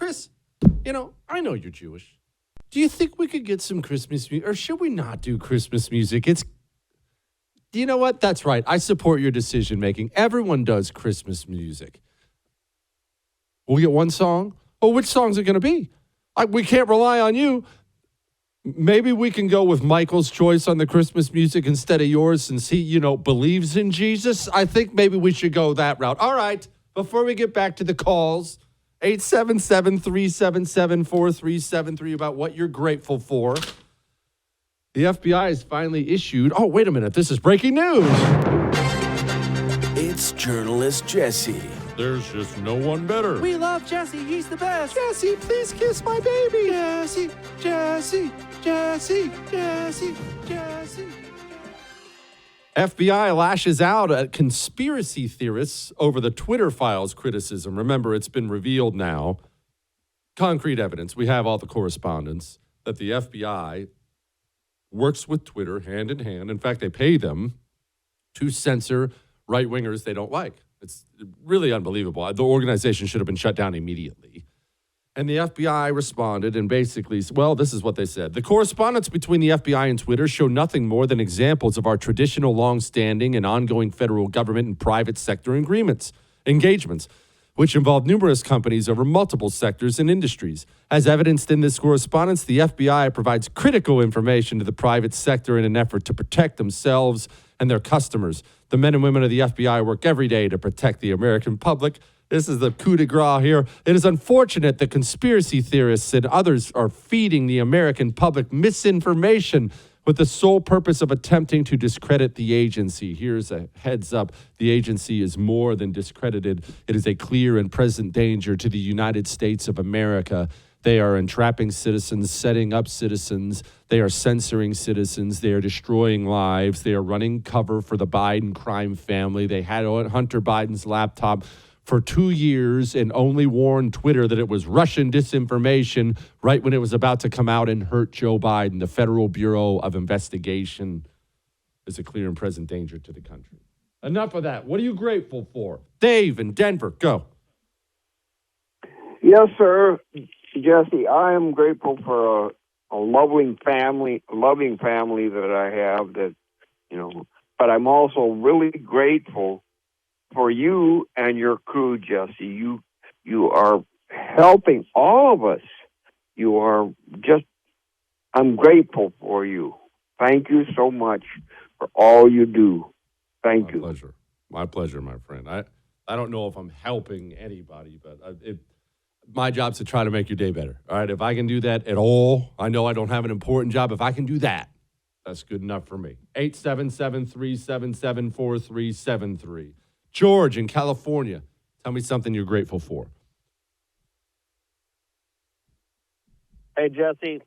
Chris, I know you're Jewish. Do you think we could get some Christmas music, or should we not do Christmas music? You know what? That's right. I support your decision making. Everyone does Christmas music. We'll get one song. Well, which song's it going to be? We can't rely on you. Maybe we can go with Michael's choice on the Christmas music instead of yours, since he, believes in Jesus. I think maybe we should go that route. All right. Before we get back to the calls, 877-377-4373 about what you're grateful for. The FBI has finally issued... Oh, wait a minute. This is breaking news. It's journalist Jesse. There's just no one better. We love Jesse. He's the best. Jesse, please kiss my baby. Jesse, Jesse, Jesse, Jesse, Jesse. FBI lashes out at conspiracy theorists over the Twitter files criticism. Remember, it's been revealed now. Concrete evidence. We have all the correspondence that the FBI works with Twitter hand in hand. In fact, they pay them to censor right-wingers they don't like. It's really unbelievable. The organization should have been shut down immediately. And the FBI responded and basically, this is what they said. The correspondence between the FBI and Twitter show nothing more than examples of our traditional long-standing and ongoing federal government and private sector engagements, which involve numerous companies over multiple sectors and industries. As evidenced in this correspondence, the FBI provides critical information to the private sector in an effort to protect themselves and their customers. The men and women of the FBI work every day to protect the American public. This is the coup de grace here. It is unfortunate that conspiracy theorists and others are feeding the American public misinformation with the sole purpose of attempting to discredit the agency. Here's a heads up. The agency is more than discredited. It is a clear and present danger to the United States of America. They are entrapping citizens, setting up citizens. They are censoring citizens. They are destroying lives. They are running cover for the Biden crime family. They had Hunter Biden's laptop for 2 years and only warned Twitter that it was Russian disinformation right when it was about to come out and hurt Joe Biden. The Federal Bureau of Investigation is a clear and present danger to the country. Enough of that. What are you grateful for? Dave in Denver, go. Yes, sir. Jesse, I am grateful for a loving family that I have but I'm also really grateful for you and your crew, Jesse. You are helping all of us. I'm grateful for you. Thank you so much for all you do. Thank you. My pleasure, my friend. I don't know if I'm helping anybody, but my job's to try to make your day better. All right, if I can do that at all, I know I don't have an important job. If I can do that, that's good enough for me. 877-377-4373. George in California, tell me something you're grateful for. Hey, Jesse,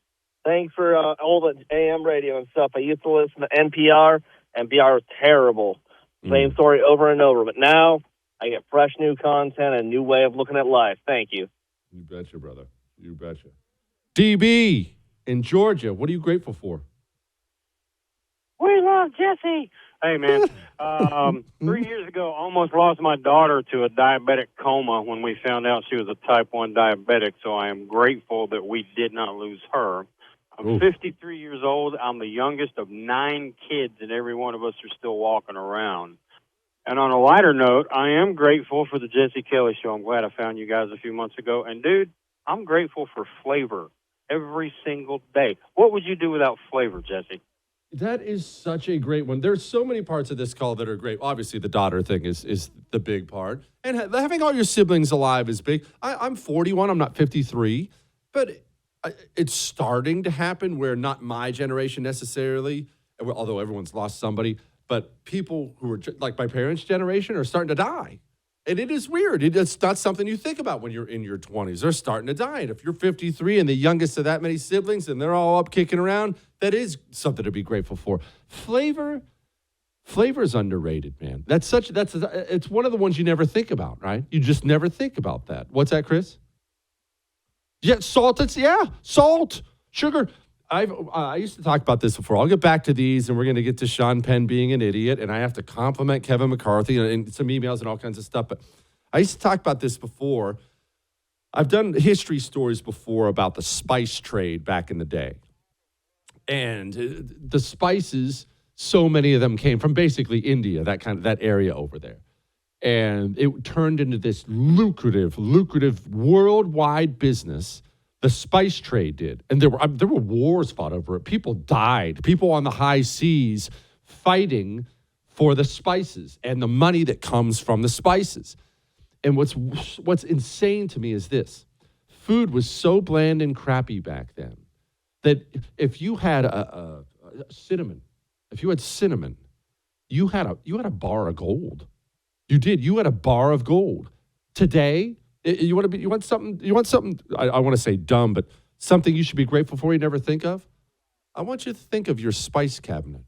thanks for all the AM radio and stuff. I used to listen to NPR. NPR was terrible. Same story over and over. But now I get fresh new content and a new way of looking at life. Thank you. You betcha, brother. You betcha. DB in Georgia, what are you grateful for? We love Jesse. Hey, man. 3 years ago, I almost lost my daughter to a diabetic coma when we found out she was a type 1 diabetic, so I am grateful that we did not lose her. I'm 53 years old. I'm the youngest of 9 kids, and every one of us are still walking around. And on a lighter note, I am grateful for the Jesse Kelly Show. I'm glad I found you guys a few months ago. And, dude, I'm grateful for flavor every single day. What would you do without flavor, Jesse? That is such a great one. There's so many parts of this call that are great. Obviously, the daughter thing is the big part. And having all your siblings alive is big. I'm 41. I'm not 53. But it's starting to happen where not my generation necessarily, although everyone's lost somebody, but people who are like my parents' generation are starting to die. And it is weird. It's not something you think about when you're in your 20s. They're starting to die. And if you're 53 and the youngest of that many siblings and they're all up kicking around, that is something to be grateful for. Flavor is underrated, man. It's one of the ones you never think about, right? You just never think about that. What's that, Chris? Yeah, salt, sugar. I used to talk about this before. I'll get back to these, and we're going to get to Sean Penn being an idiot, and I have to compliment Kevin McCarthy and some emails and all kinds of stuff. But I used to talk about this before. I've done history stories before about the spice trade back in the day. And the spices, so many of them came from basically India, that area over there. And it turned into this lucrative worldwide business. The spice trade did. And there were wars fought over it. People died. People on the high seas fighting for the spices and the money that comes from the spices. And what's insane to me is this. Food was so bland and crappy back then that if you had a cinnamon, you had a bar of gold. You did. You had a bar of gold. Today, you want something, I want to say dumb, but something you should be grateful for you never think of? I want you to think of your spice cabinet.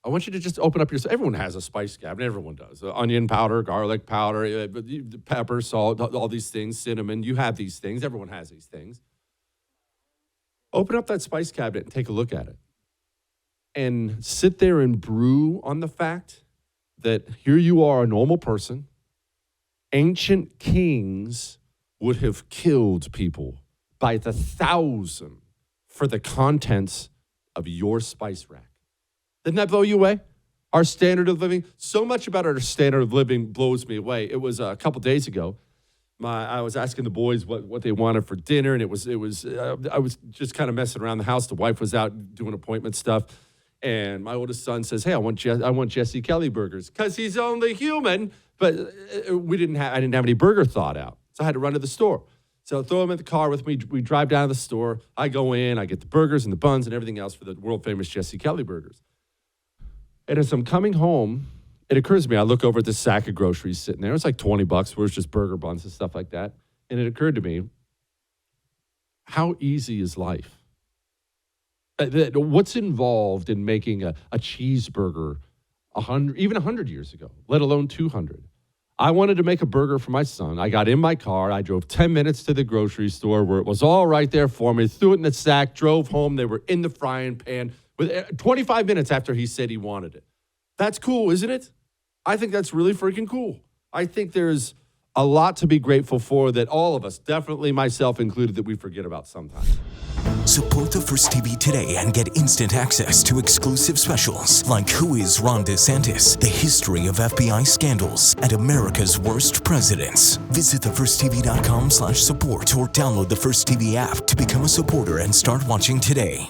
I want you to just open up everyone has a spice cabinet. Everyone does. Onion powder, garlic powder, pepper, salt, all these things, cinnamon. You have these things. Everyone has these things. Open up that spice cabinet and take a look at it. And sit there and brew on the fact that here you are, a normal person. Ancient kings would have killed people by the thousand for the contents of your spice rack. Didn't that blow you away? Our standard of living, so much about our standard of living blows me away. It was a couple days ago. I was asking the boys what they wanted for dinner, and I was just kind of messing around the house. The wife was out doing appointment stuff, and my oldest son says, "Hey, I want Jesse Kelly burgers," because he's only human. But I didn't have any burger thought out, so I had to run to the store. So I throw him in the car with me. We drive down to the store. I go in. I get the burgers and the buns and everything else for the world famous Jesse Kelly burgers. And as I'm coming home, it occurs to me, I look over at this sack of groceries sitting there. It's like $20 worth, just burger buns and stuff like that. And it occurred to me, how easy is life? What's involved in making a cheeseburger 100 years ago, let alone 200? I wanted to make a burger for my son. I got in my car. I drove 10 minutes to the grocery store where it was all right there for me, threw it in the sack, drove home. They were in the frying pan with 25 minutes after he said he wanted it. That's cool, isn't it? I think that's really freaking cool. I think there's a lot to be grateful for that all of us, definitely myself included, that we forget about sometimes. Support the First TV today and get instant access to exclusive specials like Who is Ron DeSantis, the history of FBI scandals, and America's worst presidents. Visit thefirsttv.com/support or download the First TV app to become a supporter and start watching today.